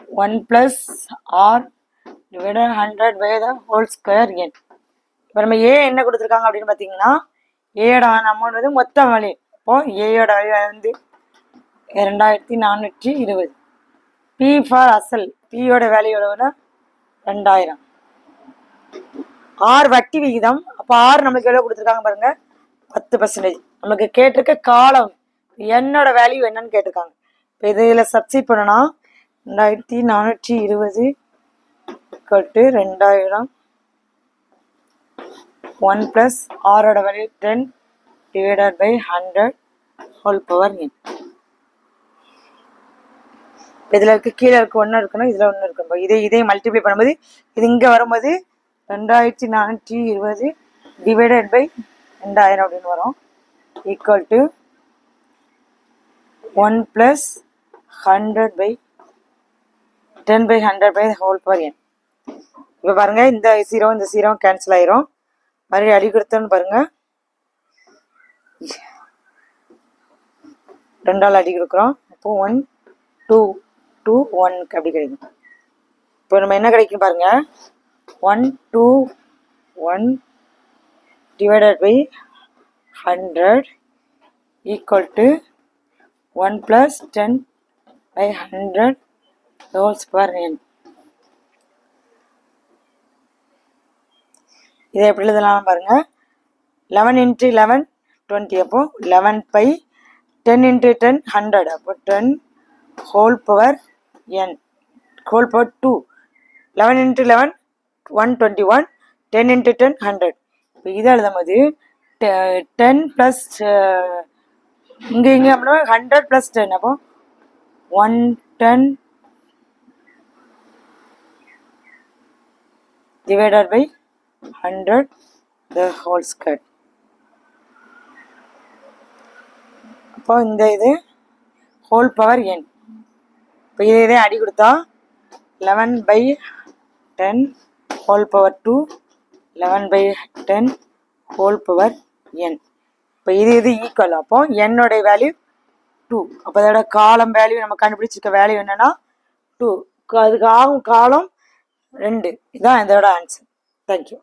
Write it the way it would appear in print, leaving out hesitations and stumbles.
1 plus r divided 100 by the whole square n. இப்போ நம்ம ஏ என்ன கொடுத்துருக்காங்க அப்படின்னு பார்த்தீங்கன்னா ஏயோட அமௌண்ட் வந்து மொத்த வேல்யூ. இப்போ ஏயோட வேல்யூ வந்து 2420. பி ஃபார் அசல், பியோட வேல்யூ எவ்வளவுனா 2000. ஆர் வட்டி விகிதம். அப்போ ஆர் நமக்கு எவ்வளோ கொடுத்துருக்காங்க பாருங்க 10%. நமக்கு கேட்டிருக்க காலம் என்னோட வேல்யூ என்னன்னு கேட்டிருக்காங்க. இப்போ இதில் சப்ஸ்டிட் பண்ணனா 2420 2000 1 plus ஆரோட value 10 divided by 100 whole power n. இதில் இருக்க கீழே இருக்க ஒன்று இருக்கணும், இதில் ஒன்று இருக்கணும். இதே மல்டிப்ளை பண்ணும்போது இது இங்கே வரும்போது 2420 டிவைடட் பை 2000 அப்படின்னு வரும். Equal to 1 plus 100 by 10 by 100 by whole power n. இப்போ பாருங்க இந்த 0 கேன்சல் ஆயிரும். மறுபடியும் அடி கொடுத்தோன்னு பாருங்க 2ஆல் அடி கொடுக்குறோம். அப்போ 1 2 2 1 அப்படி கிடைக்கும். இப்போ நம்ம என்ன கிடைக்கும் பாருங்க 1 2 1 divided by 100 equal to 1 plus 10 by 100 whole square n. இதை எப்படி எழுதலாம் பாருங்க 11 into 11 20. அப்போ 11 by 10 into 10 100. அப்போ 10 whole power n whole power 2. 11 into 11 121. 10 into 10 100. இப்போ இதை எழுதும் போது 10 plus இங்கே அப்படின்னா 100 plus 10. அப்போ 110 divided by 100 the whole square. அப்போ இந்த இது ஹோல் பவர் n. இப்போ இதே அடி கொடுத்தா 11 by 10 whole power 2 11 by 10 whole power n. இப்போ இது ஈக்குவல். அப்போ என்னோட வேல்யூ 2. அப்போ அதோட காலம் வேல்யூ நம்ம கண்டுபிடிச்சிருக்க வேல்யூ என்னன்னா 2. அதுக்கு ஆகும் காலம் 2. இதுதான் இதோட ஆன்சர். தேங்க்யூ.